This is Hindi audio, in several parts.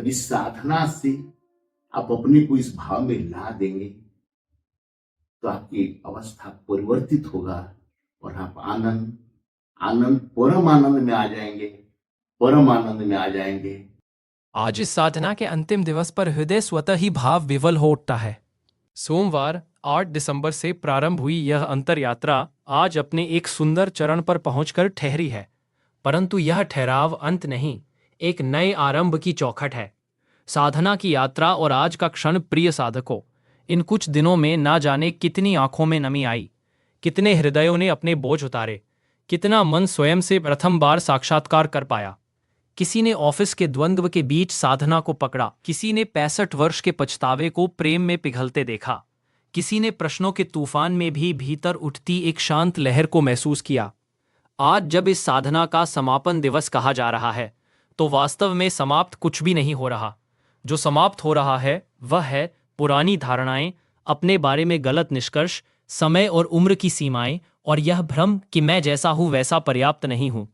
जब इस साधना से आप अपने को इस भाव में ला देंगे तो आपकी अवस्था परिवर्तित होगा और आप आनंद आनंद परम आनंद में आ जाएंगे, परम आनंद में आ जाएंगे। आज इस साधना के अंतिम दिवस पर हृदय स्वतः ही भाव विवल हो उठता है। सोमवार 8 दिसंबर से प्रारंभ हुई यह अंतर यात्रा आज अपने एक सुंदर चरण पर पहुंचकर ठहरी है, परंतु यह ठहराव अंत नहीं, एक नए आरंभ की चौखट है। साधना की यात्रा और आज का क्षण प्रिय साधकों, इन कुछ दिनों में ना जाने कितनी आंखों में नमी आई, कितने हृदयों ने अपने बोझ उतारे, कितना मन स्वयं से प्रथम बार साक्षात्कार कर पाया। किसी ने ऑफिस के द्वंद्व के बीच साधना को पकड़ा, किसी ने 65 वर्ष के पछतावे को प्रेम में पिघलते देखा, किसी ने प्रश्नों के तूफान में भी भीतर उठती एक शांत लहर को महसूस किया। आज जब इस साधना का समापन दिवस कहा जा रहा है, तो वास्तव में समाप्त कुछ भी नहीं हो रहा। जो समाप्त हो रहा है वह है पुरानी धारणाएं, अपने बारे में गलत निष्कर्ष, समय और उम्र की सीमाएं और यह भ्रम कि मैं जैसा हूं वैसा पर्याप्त नहीं हूं।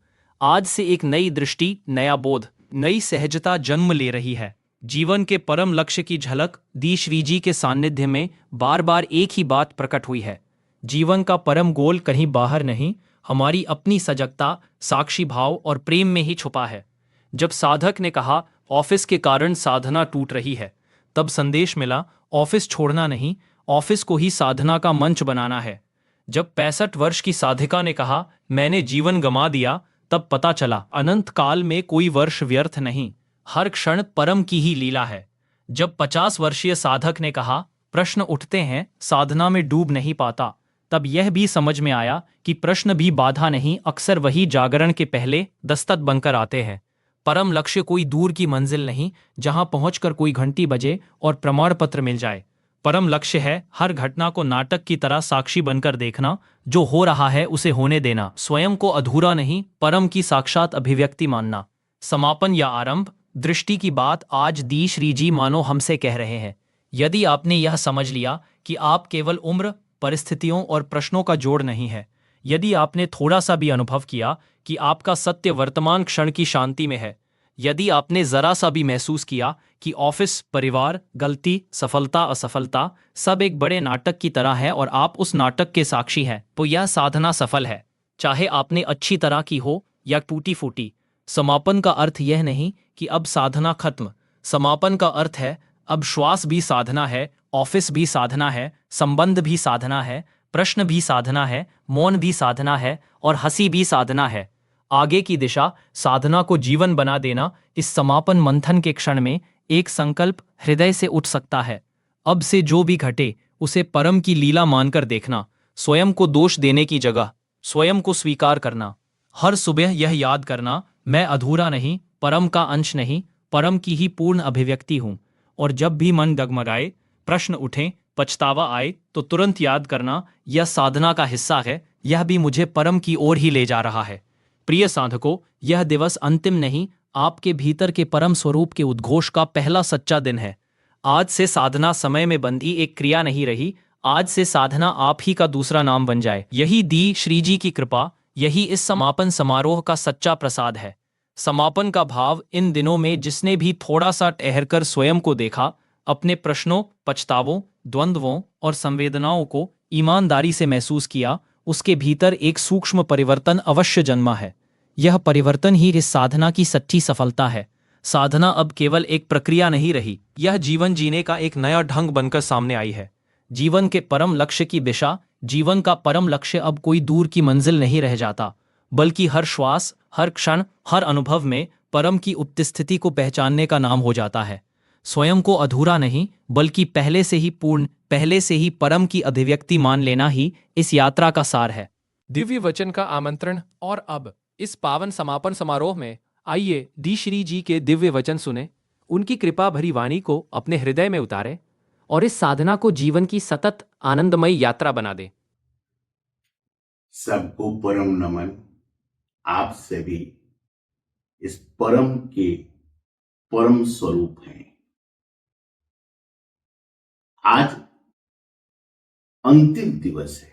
आज से एक नई दृष्टि, नया बोध, नई सहजता जन्म ले रही है। जीवन के परम लक्ष्य की झलक दी श्री जी के सानिध्य में बार बार एक ही बात प्रकट हुई है। जीवन का परम गोल कहीं बाहर नहीं, हमारी अपनी सजगता, साक्षी भाव और प्रेम में ही छुपा है। जब साधक ने कहा ऑफिस के कारण साधना टूट रही है, तब संदेश मिला ऑफिस छोड़ना नहीं, ऑफिस को ही साधना का मंच बनाना है। जब 65 वर्ष की साधिका ने कहा मैंने जीवन गंवा दिया, तब पता चला अनंत काल में कोई वर्ष व्यर्थ नहीं, हर क्षण परम की ही लीला है। जब 50 वर्षीय साधक ने कहा प्रश्न उठते हैं, साधना में डूब नहीं पाता, तब यह भी समझ में आया कि प्रश्न भी बाधा नहीं, अक्सर वही जागरण के पहले दस्तक बनकर आते हैं। परम लक्ष्य कोई दूर की मंजिल नहीं, जहां पहुंचकर कोई घंटी बजे और प्रमाण पत्र मिल जाए। परम लक्ष्य है हर घटना को नाटक की तरह साक्षी बनकर देखना, जो हो रहा है उसे होने देना, स्वयं को अधूरा नहीं, परम की साक्षात अभिव्यक्ति मानना। समापन या आरंभ, दृष्टि की बात आज दी श्री जी मानो हमसे कह रहे हैं। यदि आपने यह समझ लिया कि आप केवल उम्र, परिस्थितियों और प्रश्नों का जोड़ नहीं है, यदि आपने थोड़ा सा भी अनुभव किया कि आपका सत्य वर्तमान क्षण की शांति में है, यदि आपने जरा सा भी महसूस किया कि ऑफिस, परिवार, गलती, सफलता, असफलता सब एक बड़े नाटक की तरह है और आप उस नाटक के साक्षी हैं, तो यह साधना सफल है। चाहे आपने अच्छी तरह की हो या टूटी फूटी। समापन का अर्थ यह नहीं कि अब साधना खत्म। समापन का अर्थ है अब श्वास भी साधना है, ऑफिस भी साधना है, संबंध भी साधना है, प्रश्न भी साधना है, मौन भी साधना है और हंसी भी साधना है। आगे की दिशा, साधना को जीवन बना देना, इस समापन मंथन के क्षण में एक संकल्प हृदय से उठ सकता है। अब से जो भी घटे उसे परम की लीला मानकर देखना, स्वयं को दोष देने की जगह स्वयं को स्वीकार करना। हर सुबह यह याद करना, मैं अधूरा नहीं, परम का अंश नहीं, परम की ही पूर्ण अभिव्यक्ति हूं। और जब भी मन डगमगाए, प्रश्न उठें, पछतावा आए, तो तुरंत याद करना यह साधना का हिस्सा है, यह भी मुझे परम की ओर ही ले जा रहा है। प्रिय साधकों, यह दिवस अंतिम नहीं, आपके भीतर के परम स्वरूप के उद्घोष का पहला सच्चा दिन है। आज से साधना समय में बंधी एक क्रिया नहीं रही, आज से साधना आप ही का दूसरा नाम बन जाए। यही दी श्री जी की कृपा, यही इस समापन समारोह का सच्चा प्रसाद है। समापन का भाव इन दिनों में जिसने भी थोड़ा सा ठहरकर स्वयं को देखा, अपने प्रश्नों, पछतावों, द्वंद्वों और संवेदनाओं को ईमानदारी से महसूस किया, उसके भीतर एक सूक्ष्म परिवर्तन अवश्य जन्मा है। यह परिवर्तन ही इस साधना की सच्ची सफलता है। साधना अब केवल एक प्रक्रिया नहीं रही, यह जीवन जीने का एक नया ढंग बनकर सामने आई है। जीवन के परम लक्ष्य की दिशा, जीवन का परम लक्ष्य अब कोई दूर की मंजिल नहीं रह जाता, बल्कि हर श्वास, हर क्षण, हर अनुभव में परम की उपस्थिति को पहचानने का नाम हो जाता है। स्वयं को अधूरा नहीं, बल्कि पहले से ही पूर्ण, पहले से ही परम की अभिव्यक्ति मान लेना ही इस यात्रा का सार है। दिव्य वचन का आमंत्रण। और अब इस पावन समापन समारोह में आइए दी श्री जी के दिव्य वचन सुने, उनकी कृपा भरी वाणी को अपने हृदय में उतारे और इस साधना को जीवन की सतत आनंदमयी यात्रा बना दे। सबको परम नमन। आप सभी इस परम के परम स्वरूप हैं। आज अंतिम दिवस है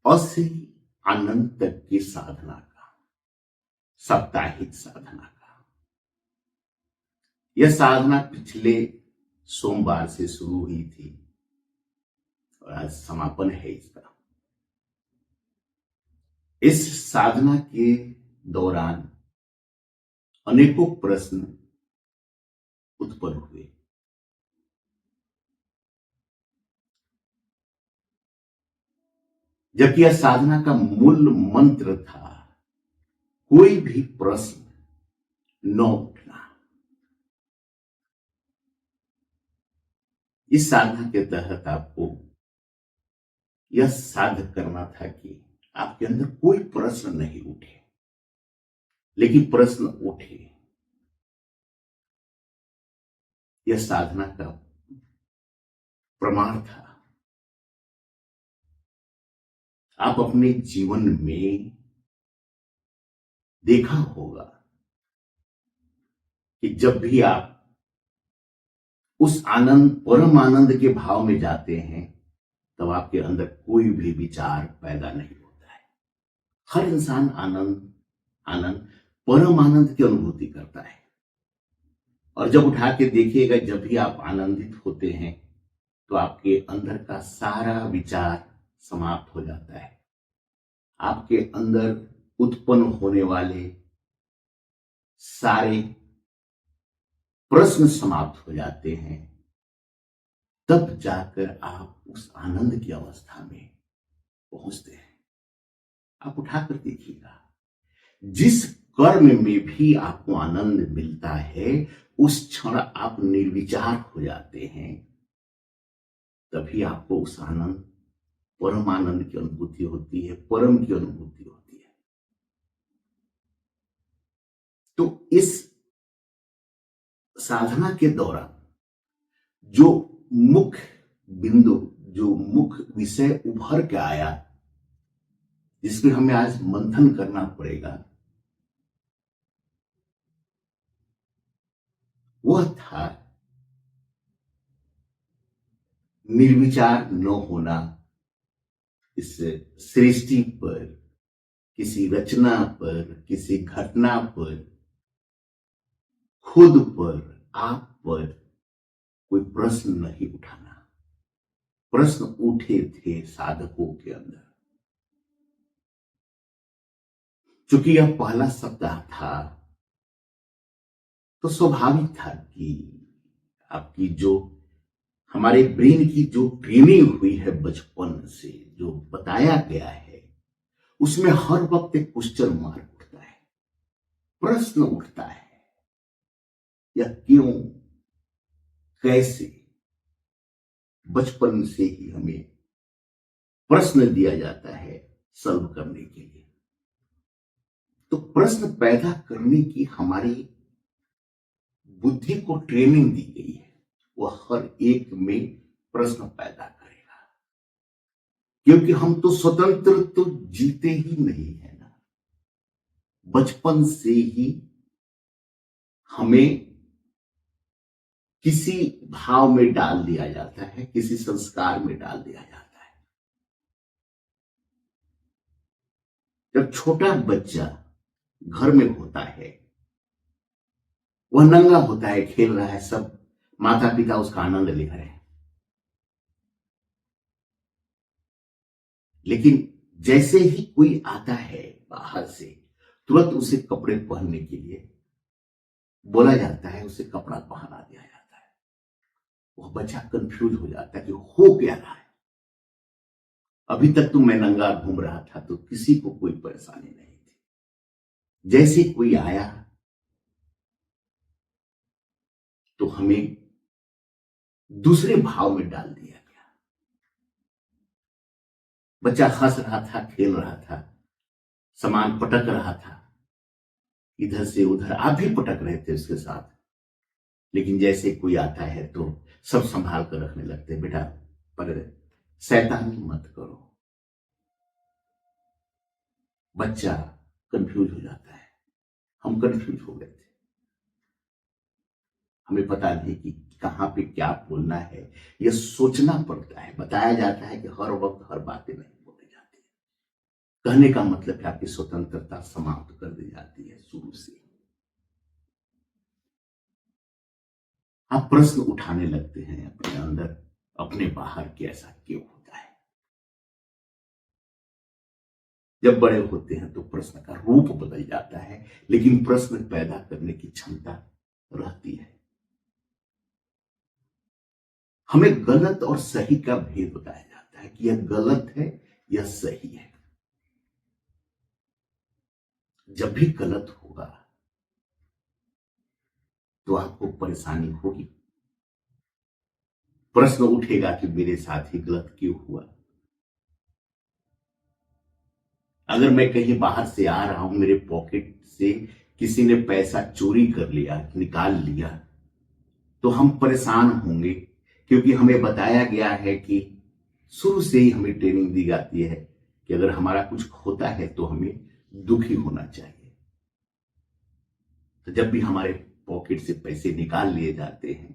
अ से अनंत तक की साधना का, साप्ताहिक साधना का। यह साधना पिछले सोमवार से शुरू हुई थी और आज समापन है इसका। इस साधना के दौरान अनेकों प्रश्न उत्पन्न हुए। जबकि यह साधना का मूल मंत्र था कोई भी प्रश्न न उठना। इस साधना के तहत आपको यह साध करना था कि आपके अंदर कोई प्रश्न नहीं उठे, लेकिन प्रश्न उठे। यह साधना का प्रमाण था। आप अपने जीवन में देखा होगा कि जब भी आप उस आनंद, परम आनंद के भाव में जाते हैं, तब आपके अंदर कोई भी विचार पैदा नहीं होता है। हर इंसान आनंद आनंद परम आनंद की अनुभूति करता है। और जब उठा के देखिएगा, जब भी आप आनंदित होते हैं तो आपके अंदर का सारा विचार समाप्त हो जाता है। आपके अंदर उत्पन्न होने वाले सारे प्रश्न समाप्त हो जाते हैं। तब जाकर आप उस आनंद की अवस्था में पहुंचते हैं। आप उठाकर देखिएगा, जिस कर्म में भी आपको आनंद मिलता है, उस क्षण आप निर्विचार हो जाते हैं। तभी आपको उस आनंद, परम आनंद की अनुभूति होती है, परम की अनुभूति होती है। तो इस साधना के दौरान जो मुख्य बिंदु, जो मुख्य विषय उभर के आया, जिसमें हमें आज मंथन करना पड़ेगा, वह था निर्विचार न होना इस सृष्टि पर, किसी रचना पर, किसी घटना पर, खुद पर, आप पर कोई प्रश्न नहीं उठाना। प्रश्न उठे थे साधकों के अंदर। चूंकि यह पहला सप्ताह था, तो स्वाभाविक था कि आपकी जो, हमारे ब्रेन की जो ट्रेनिंग हुई है बचपन से, जो बताया गया है, उसमें हर वक्त एक क्वेश्चन मार्क उठता है, प्रश्न उठता है। यह क्यों, कैसे? बचपन से ही हमें प्रश्न दिया जाता है सॉल्व करने के लिए। तो प्रश्न पैदा करने की हमारी बुद्धि को ट्रेनिंग दी गई है, वह हर एक में प्रश्न पैदा करेगा। क्योंकि हम तो स्वतंत्र तो जीते ही नहीं है ना। बचपन से ही हमें किसी भाव में डाल दिया जाता है, किसी संस्कार में डाल दिया जाता है। जब छोटा बच्चा घर में होता है, वह नंगा होता है, खेल रहा है, सब माता पिता उसका आनंद ले रहे हैं। लेकिन जैसे ही कोई आता है बाहर से, तुरंत उसे कपड़े पहनने के लिए बोला जाता है, उसे कपड़ा पहना दिया जाता है। वह बच्चा कंफ्यूज हो जाता है कि हो क्या रहा है। अभी तक तो मैं नंगा घूम रहा था तो किसी को कोई परेशानी नहीं थी, जैसे कोई आया तो हमें दूसरे भाव में डाल दिया गया। बच्चा हंस रहा था, खेल रहा था, सामान पटक रहा था, इधर से उधर, आप भी पटक रहे थे उसके साथ। लेकिन जैसे कोई आता है तो सब संभाल कर रखने लगते, बेटा पर शैतानी मत करो। बच्चा कंफ्यूज हो जाता है। हम कंफ्यूज हो गए थे, हमें पता नहीं कि कहां पे क्या बोलना है। यह सोचना पड़ता है। बताया जाता है कि हर वक्त हर बातें नहीं बोली जाती। कहने का मतलब है आपकी स्वतंत्रता समाप्त कर दी जाती है शुरू से। आप प्रश्न उठाने लगते हैं अपने अंदर, अपने बाहर कि ऐसा क्यों होता है। जब बड़े होते हैं तो प्रश्न का रूप बदल जाता है, लेकिन प्रश्न पैदा करने की क्षमता रहती है। हमें गलत और सही का भेद बताया जाता है कि यह गलत है, यह सही है। जब भी गलत होगा तो आपको परेशानी होगी, प्रश्न उठेगा कि मेरे साथ ही गलत क्यों हुआ। अगर मैं कहीं बाहर से आ रहा हूं, मेरे पॉकेट से किसी ने पैसा चोरी कर लिया, निकाल लिया, तो हम परेशान होंगे, क्योंकि हमें बताया गया है कि शुरू से ही हमें ट्रेनिंग दी जाती है कि अगर हमारा कुछ खोता है तो हमें दुखी होना चाहिए। तो जब भी हमारे पॉकेट से पैसे निकाल लिए जाते हैं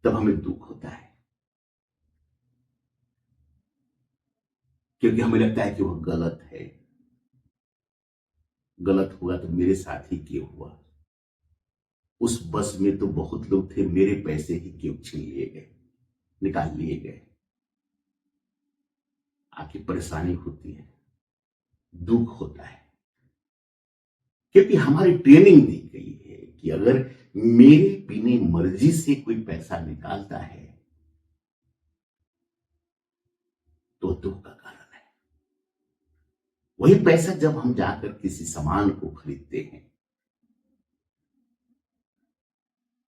तब हमें दुख होता है, क्योंकि हमें लगता है कि वह गलत है। गलत हुआ तो मेरे साथ ही क्यों हुआ, उस बस में तो बहुत लोग थे, मेरे पैसे ही क्यों छीन लिए गए, निकाल लिए गए। आखिर परेशानी होती है, दुख होता है, क्योंकि हमारी ट्रेनिंग दी गई है कि अगर मेरे बिना मर्जी से कोई पैसा निकालता है तो दुख का कारण है। वही पैसा जब हम जाकर किसी सामान को खरीदते हैं,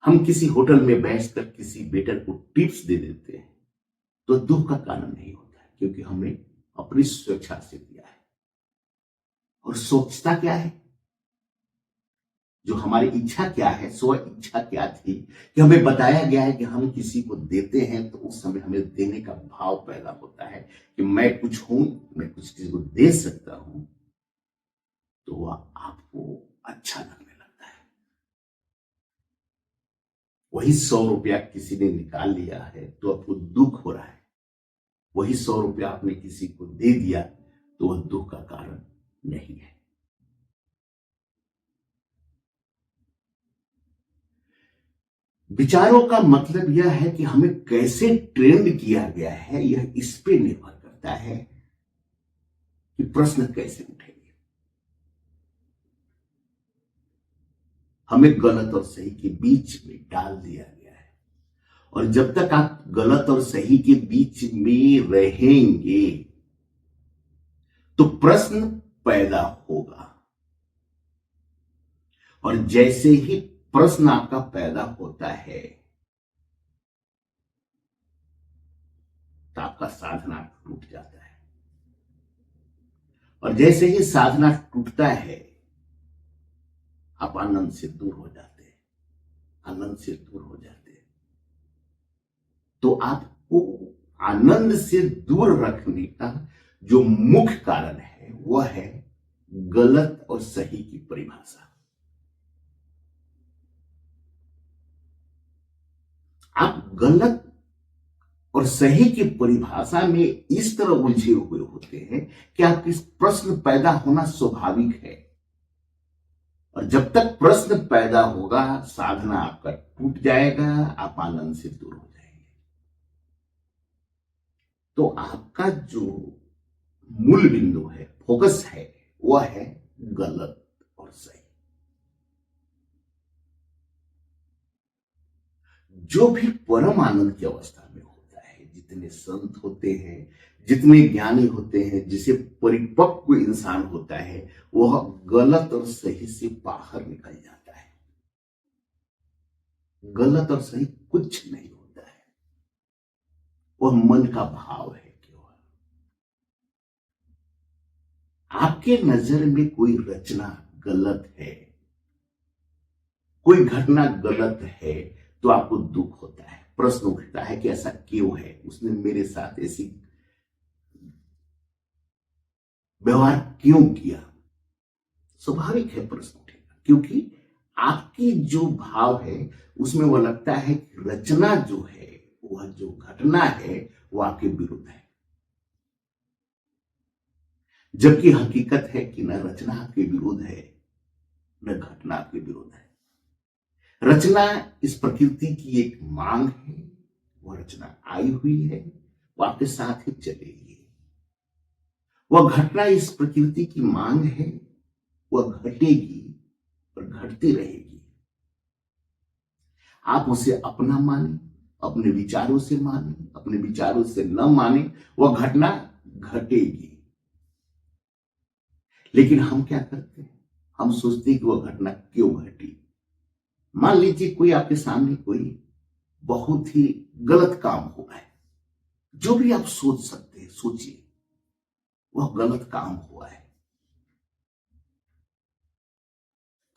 हम किसी होटल में बैठकर किसी वेटर को टिप्स दे देते हैं, तो दुख का कारण नहीं होता है, क्योंकि हमने अपनी स्वेच्छा से दिया है। और सोचता क्या है, जो हमारी इच्छा क्या है, स्व इच्छा क्या थी, कि हमें बताया गया है कि हम किसी को देते हैं तो उस समय हमें देने का भाव पैदा होता है कि मैं कुछ हूं, मैं कुछ किसी को दे सकता हूं, तो वह आपको अच्छा लगने लगता है। वही 100 रुपया किसी ने निकाल लिया है तो आपको दुख हो रहा है, वही 100 रुपया आपने किसी को दे दिया तो वह दुख का कारण नहीं है। विचारों का मतलब यह है कि हमें कैसे ट्रेंड किया गया है, यह इस पे निर्भर करता है कि प्रश्न कैसे उठेंगे। हमें गलत और सही के बीच में डाल दिया गया है, और जब तक आप गलत और सही के बीच में रहेंगे तो प्रश्न पैदा होगा, और जैसे ही प्रश्न आपका पैदा होता है तो आपका साधना टूट जाता है, और जैसे ही साधना टूटता है आप आनंद से दूर हो जाते हैं, आनंद से दूर हो जाते हैं। तो आपको आनंद से दूर रखने का जो मुख्य कारण है वह है गलत और सही की परिभाषा। आप गलत और सही की परिभाषा में इस तरह उलझे हुए होते हैं कि आपके प्रश्न पैदा होना स्वाभाविक है, और जब तक प्रश्न पैदा होगा साधना आपका टूट जाएगा, आप आनंद से दूर हो जाएंगे। तो आपका जो मूल बिंदु है, फोकस है, वह है गलत और सही। जो भी परम आनंद की अवस्था में होता है, जितने संत होते हैं, जितने ज्ञानी होते हैं, जिसे परिपक्व इंसान होता है, वह गलत और सही से बाहर निकल जाता है। गलत और सही कुछ नहीं होता है, वह मन का भाव है केवल। आपके नजर में कोई रचना गलत है, कोई घटना गलत है, तो आपको दुख होता है, प्रश्न उठता है कि ऐसा क्यों है, उसने मेरे साथ ऐसी व्यवहार क्यों किया। स्वाभाविक है प्रश्न उठेगा, क्योंकि आपकी जो भाव है उसमें वह लगता है कि रचना जो है, वह जो घटना है वो आपके विरुद्ध है, जबकि हकीकत है कि न रचना आपके विरुद्ध है, न घटना आपके विरुद्ध है। रचना इस प्रकृति की एक मांग है, वह रचना आई हुई है, वो आपके साथ ही चलेगी। वह घटना इस प्रकृति की मांग है, वह घटेगी और घटती रहेगी। आप उसे अपना माने, अपने विचारों से माने, अपने विचारों से न माने, वह घटना घटेगी। लेकिन हम क्या करते हैं, हम सोचते हैं कि वह घटना क्यों घटी। मान लीजिए कोई आपके सामने कोई बहुत ही गलत काम हुआ है, जो भी आप सोच सकते हैं, सोचिए वह गलत काम हुआ है।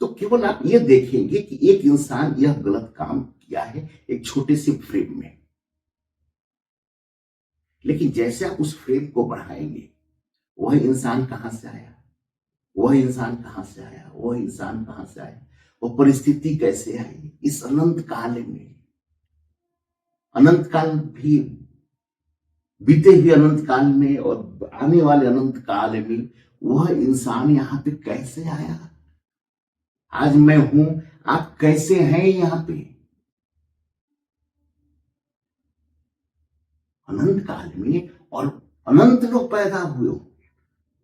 तो केवल आप यह देखेंगे कि एक इंसान यह गलत काम किया है एक छोटे से फ्रेम में, लेकिन जैसे आप उस फ्रेम को बढ़ाएंगे, वह इंसान कहां से आया, वह इंसान कहां से आया, वह इंसान कहां से आया, वो परिस्थिति कैसे आई, इस अनंत काल में, अनंत काल भी बीते हुए अनंत काल में और आने वाले अनंत काल में वह इंसान यहां पे कैसे आया। आज मैं हूं, आप कैसे हैं यहां पे। अनंत काल में और अनंत लोग पैदा हुए हो,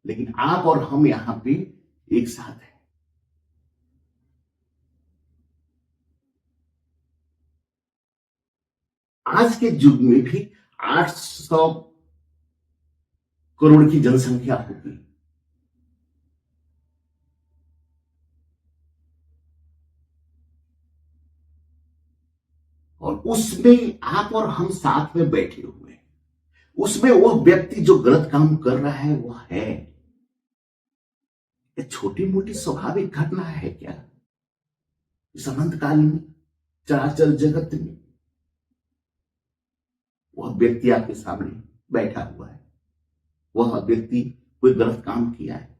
लेकिन आप और हम यहां पे एक साथ हैं। आज के युग में भी 800 करोड़ की जनसंख्या होगी, और उसमें आप और हम साथ में बैठे हुए हैं। उसमें वह व्यक्ति जो गलत काम कर रहा है वह है। ये छोटी मोटी स्वाभाविक घटना है क्या इस अनंत काल में, चराचर जगत में। वह व्यक्ति आपके सामने बैठा हुआ है, वह व्यक्ति कोई गलत काम किया है,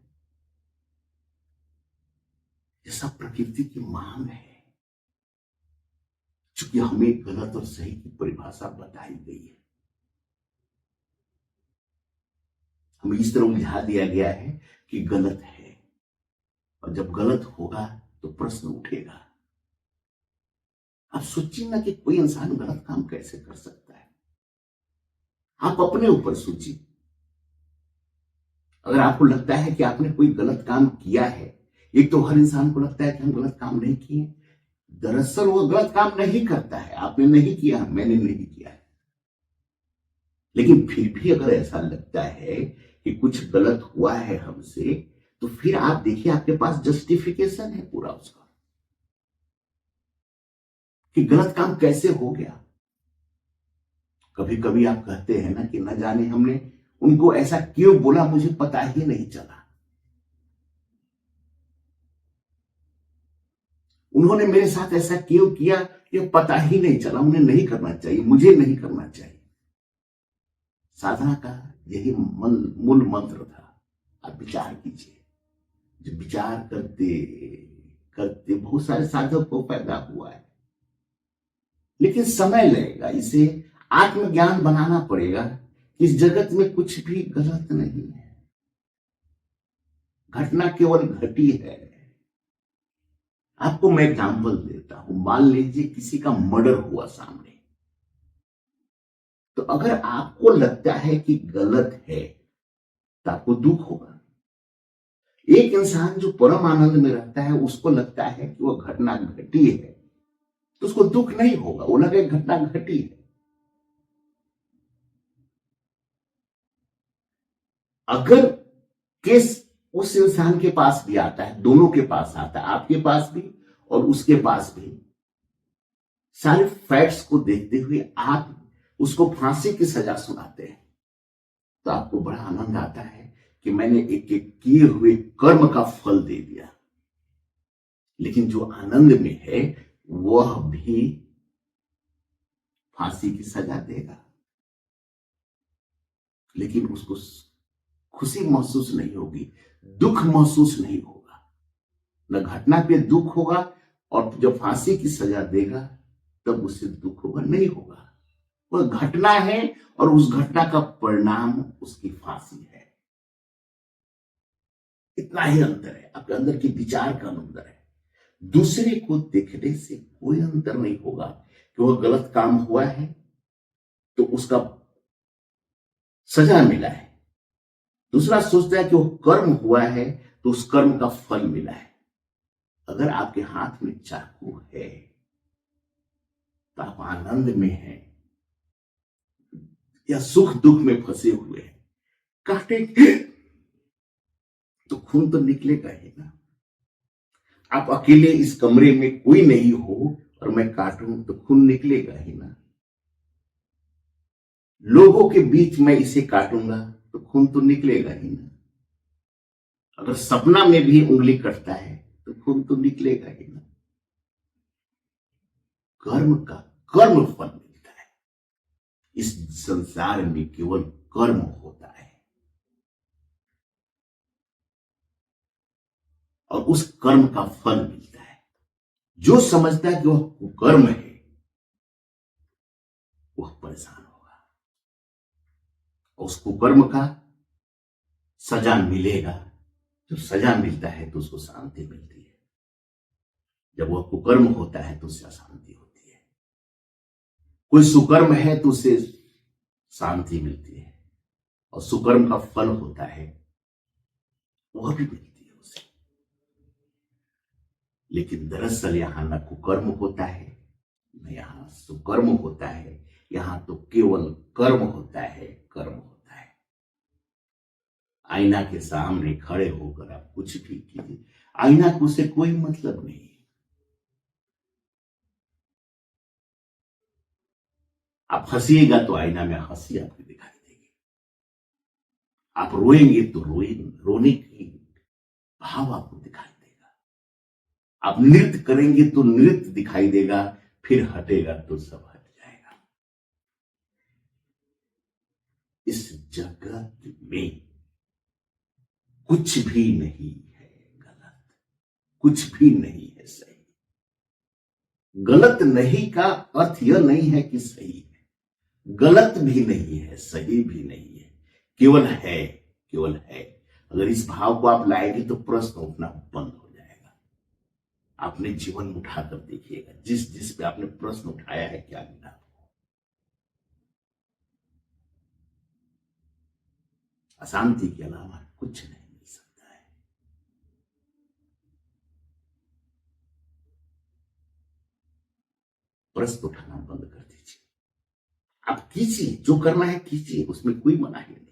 ये सब प्रकृति की मांग है। चूंकि हमें गलत और सही की परिभाषा बताई गई है, हमें इस तरह उलझा दिया गया है कि गलत है, और जब गलत होगा तो प्रश्न उठेगा। आप सोचिए ना कि कोई इंसान गलत काम कैसे कर सकता है। आप अपने ऊपर सोचिए, अगर आपको लगता है कि आपने कोई गलत काम किया है, एक तो हर इंसान को लगता है कि हम गलत काम नहीं किए, दरअसल वो गलत काम नहीं करता है, आपने नहीं किया, मैंने नहीं किया है। लेकिन फिर भी अगर ऐसा लगता है कि कुछ गलत हुआ है हमसे, तो फिर आप देखिए आपके पास जस्टिफिकेशन है पूरा उसका कि गलत काम कैसे हो गया। कभी कभी आप कहते हैं ना कि न जाने हमने उनको ऐसा क्यों बोला, मुझे पता ही नहीं चला, उन्होंने मेरे साथ ऐसा क्यों किया ये पता ही नहीं चला, उन्हें नहीं करना चाहिए, मुझे नहीं करना चाहिए। साधना का यही मूल मंत्र था। आप विचार कीजिए, जब विचार करते करते बहुत सारे साधक को पैदा हुआ है, लेकिन समय लगेगा, इसे आत्मज्ञान बनाना पड़ेगा कि इस जगत में कुछ भी गलत नहीं है, घटना केवल घटी है। आपको मैं एग्जाम्पल देता हूं, मान लीजिए किसी का मर्डर हुआ सामने, तो अगर आपको लगता है कि गलत है तो आपको दुख होगा। एक इंसान जो परम आनंद में रहता है, उसको लगता है कि वह घटना घटी है, तो उसको दुख नहीं होगा, वो लगे घटना घटी है। अगर केस उस इंसान के पास भी आता है, दोनों के पास आता है, आपके पास भी और उसके पास भी, सारे फैक्ट्स को देखते हुए आप उसको फांसी की सजा सुनाते हैं, तो आपको बड़ा आनंद आता है कि मैंने एक एक किए हुए कर्म का फल दे दिया। लेकिन जो आनंद में है वह भी फांसी की सजा देगा, लेकिन उसको खुशी महसूस नहीं होगी, दुख महसूस नहीं होगा। न घटना पे दुख होगा, और जब फांसी की सजा देगा तब उससे दुख होगा नहीं होगा। वह घटना है और उस घटना का परिणाम उसकी फांसी है। इतना ही अंतर है, आपके अंदर के विचार का अंतर है। दूसरे को देखने से कोई अंतर नहीं होगा कि वह गलत काम हुआ है तो उसका सजा मिला है। दूसरा सोचता है कि वो कर्म हुआ है तो उस कर्म का फल मिला है। अगर आपके हाथ में चाकू है तो आप आनंद में हैं या सुख दुख में फंसे हुए हैं, काटेंगे तो खून तो निकलेगा ही ना। आप अकेले इस कमरे में कोई नहीं हो और मैं काटूं तो खून निकलेगा ही ना। लोगों के बीच मैं इसे काटूंगा तो खून तो निकलेगा ही ना। अगर सपना में भी उंगली कटता है तो खून तो निकलेगा ही ना। कर्म का कर्म फल मिलता है। इस संसार में केवल कर्म होता है और उस कर्म का फल मिलता है। जो समझता है कि वह कुकर्म है वह परेशान होगा और उस कुकर्म का सजा मिलेगा। जब सजा मिलता है तो उसको शांति मिलती है। जब वह कुकर्म होता है तो उससे अशांति होती है। कोई सुकर्म है तो उसे शांति मिलती है और सुकर्म का फल होता है वह भी मिलती है उसे। लेकिन दरअसल यहां न कुकर्म होता है न यहां सुकर्म होता है। यहां तो केवल कर्म होता है, कर्म होता है। आईना के सामने खड़े होकर आप कुछ भी कीजिए, आईना को उसे कोई मतलब नहीं है। आप हंसिएगा तो आईना में हंसी आपको दिखाई देगी। आप रोएंगे तो रोने की भाव आपको दिखाई देगा। आप नृत्य करेंगे तो नृत्य दिखाई देगा, फिर हटेगा तो सब हट जाएगा। इस जगत में कुछ भी नहीं है गलत, कुछ भी नहीं है सही। गलत नहीं का अर्थ यह नहीं है कि सही है, गलत भी नहीं है, सही भी नहीं है, केवल है, केवल है। अगर इस भाव को आप लाएंगे तो प्रश्न उठना बंद हो जाएगा। आपने जीवन उठाकर देखिएगा, जिस जिस पे आपने प्रश्न उठाया है क्या मिला आपको? अशांति के अलावा कुछ नहीं मिल सकता है। प्रश्न उठाना बंद कर दीजिए। आप कीजिए, जो करना है कीजिए, उसमें कोई मनाही नहीं।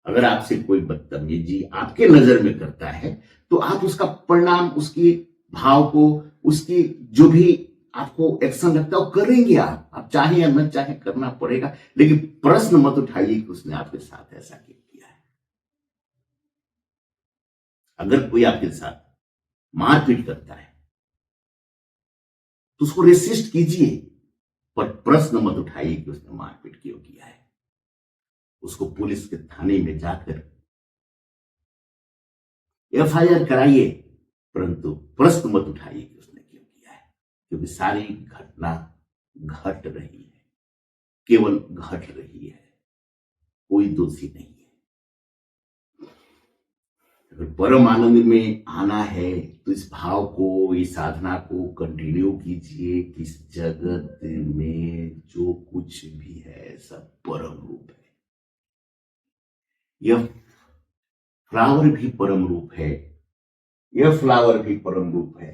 अगर आपसे कोई बदतमीजी आपके नजर में करता है तो आप उसका परिणाम, उसकी भाव को, उसकी जो भी आपको एक्शन लगता है वो करेंगे। आप चाहे या न चाहे करना पड़ेगा। लेकिन प्रश्न मत उठाइए कि उसने आपके साथ ऐसा क्यों किया है। अगर कोई आपके साथ मारपीट करता है तो उसको रेसिस्ट कीजिए, पर प्रश्न मत उठाइए कि उसने मारपीट क्यों किया है। उसको पुलिस के थाने में जाकर एफआईआर कराइए, परंतु प्रश्न मत उठाइए कि उसने क्यों किया है। क्योंकि सारी घटना घट रही है, केवल घट रही है, कोई दोषी नहीं है। अगर परम आनंद में आना है तो इस भाव को, इस साधना को कंटिन्यू कीजिए कि इस जगत में जो कुछ भी है सब परम रूप है। यह फ्लावर भी परम रूप है, यह फ्लावर भी परम रूप है,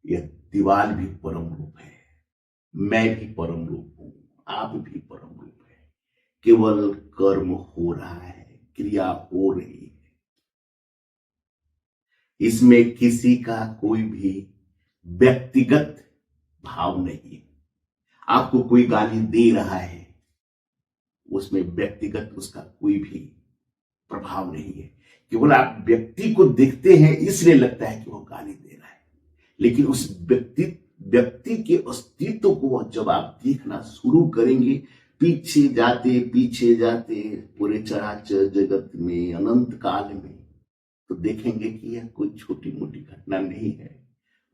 यह दीवार भी परम रूप है, मैं भी परम रूप हूं, आप भी परम रूप है। केवल कर्म हो रहा है, क्रिया हो रही है। इसमें किसी का कोई भी व्यक्तिगत भाव नहीं है। आपको कोई गाली दे रहा है, उसमें व्यक्तिगत उसका कोई भी प्रभाव नहीं है। केवल आप व्यक्ति को देखते हैं इसलिए लगता है कि वो गाली दे रहा है, लेकिन उस व्यक्ति के अस्तित्व को जब आप देखना शुरू करेंगे, पीछे जाते पूरे चराचर जगत में, अनंत काल में, तो देखेंगे कि यह कोई छोटी मोटी घटना नहीं है।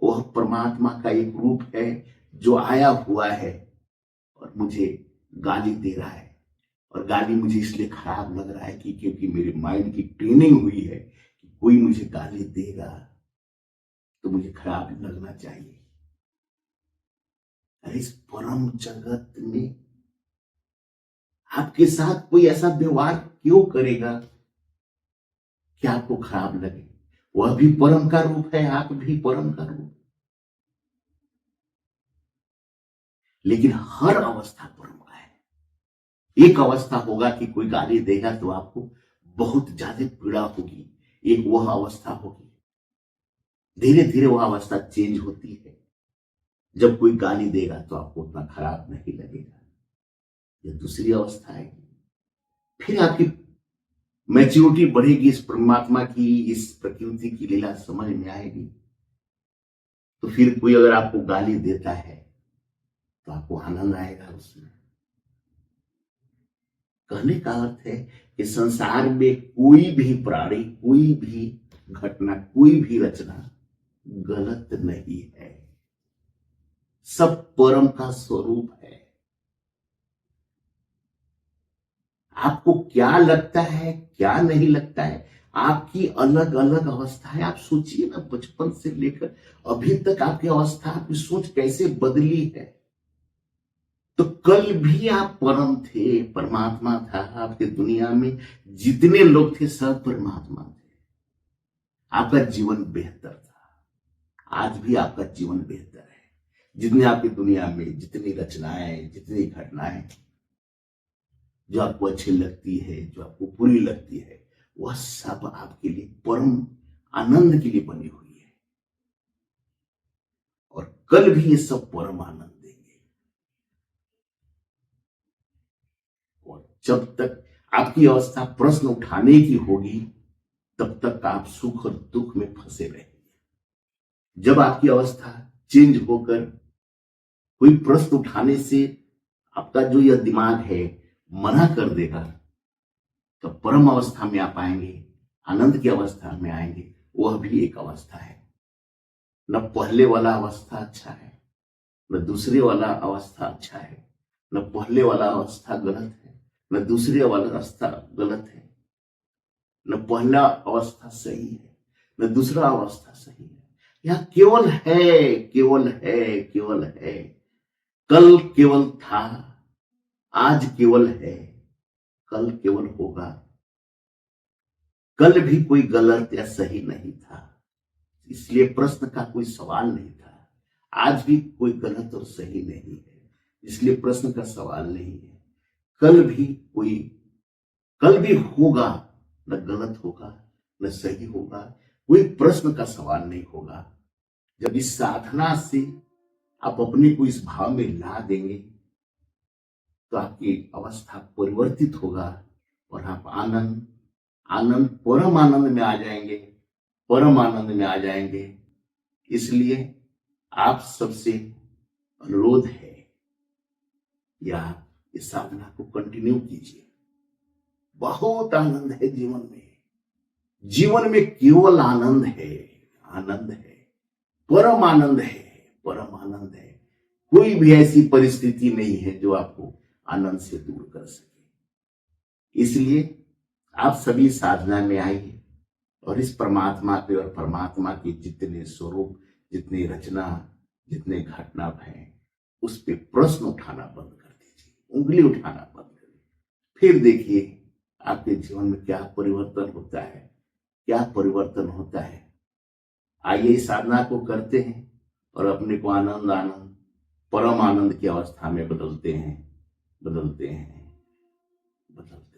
वह परमात्मा का एक रूप है जो आया हुआ है और मुझे गाली दे रहा है। और गाली मुझे इसलिए खराब लग रहा है कि क्योंकि मेरे माइंड की ट्रेनिंग हुई है कि कोई मुझे गाली देगा तो मुझे खराब लगना चाहिए। अरे इस परम जगत में आपके साथ कोई ऐसा व्यवहार क्यों करेगा कि आपको खराब लगे? वह भी परम का रूप है, आप भी परम का रूप। लेकिन हर अवस्था परम का है। एक अवस्था होगा कि कोई गाली देगा तो आपको बहुत ज्यादा पीड़ा होगी, एक वह अवस्था होगी। धीरे धीरे वह अवस्था चेंज होती है। जब कोई गाली देगा तो आपको उतना खराब नहीं लगेगा। यह दूसरी अवस्था है। फिर आपकी मैच्योरिटी बढ़ेगी, इस परमात्मा की, इस प्रकृति की लीला समझ में आएगी। तो फिर कोई अगर आपको गाली देता है तो आपको आनंद आएगा उसमें। कहने का अर्थ है कि संसार में कोई भी प्राणी, कोई भी घटना, कोई भी रचना गलत नहीं है। सब परम का स्वरूप है। आपको क्या लगता है, क्या नहीं लगता है, आपकी अलग अलग अवस्था है। आप सोचिए ना, बचपन से लेकर अभी तक आपकी अवस्था, आपकी सोच कैसे बदली है। तो कल भी आप परम थे, परमात्मा था आपके दुनिया में। जितने लोग थे सब परमात्मा थे। आपका जीवन बेहतर था, आज भी आपका जीवन बेहतर है। जितने आपकी दुनिया में जितनी रचनाएं, जितनी घटनाएं जो आपको अच्छी लगती है, जो आपको बुरी लगती है, वह सब आपके लिए परम आनंद के लिए बनी हुई है। और कल भी ये सब परम आनंद देंगे। और जब तक आपकी अवस्था प्रश्न उठाने की होगी, तब तक आप सुख और दुख में फंसे रहेंगे। जब आपकी अवस्था चेंज होकर कोई प्रश्न उठाने से आपका जो यह दिमाग है मना कर देगा, तो परम अवस्था में आप आएंगे, आनंद की अवस्था में आएंगे। वह भी एक अवस्था है। न पहले वाला अवस्था अच्छा है, न दूसरे वाला अवस्था अच्छा है। न पहले वाला अवस्था गलत है, न दूसरे वाला अवस्था गलत है। न पहला अवस्था सही है, न दूसरा अवस्था सही है। यह केवल है, केवल है, केवल है। कल केवल था, आज केवल है, कल केवल होगा। कल भी कोई गलत या सही नहीं था, इसलिए प्रश्न का कोई सवाल नहीं था। आज भी कोई गलत और सही नहीं है, इसलिए प्रश्न का सवाल नहीं है। कल भी होगा, न गलत होगा न सही होगा, कोई प्रश्न का सवाल नहीं होगा। जब इस साधना से आप अपने को इस भाव में ला देंगे तो आपकी अवस्था परिवर्तित होगा और आप आनंद आनंद परम आनंद में आ जाएंगे, परम आनंद में आ जाएंगे। इसलिए आप सबसे अनुरोध है या इस साधना को कंटिन्यू कीजिए। बहुत आनंद है जीवन में। जीवन में केवल आनंद है, आनंद है, परम आनंद है, परम आनंद है। कोई भी ऐसी परिस्थिति नहीं है जो आपको आनंद से दूर कर सके। इसलिए आप सभी साधना में आइए और इस परमात्मा पे और परमात्मा के जितने स्वरूप, जितनी रचना, जितने घटना हैं, उस पे प्रश्न उठाना बंद कर दीजिए, उंगली उठाना बंद करिए। फिर देखिए आपके जीवन में क्या परिवर्तन होता है, क्या परिवर्तन होता है। आइए इस साधना को करते हैं और अपने को आनंद आनंद परम आनंद की अवस्था में बदलते हैं, बदलते हैं, बदलते हैं।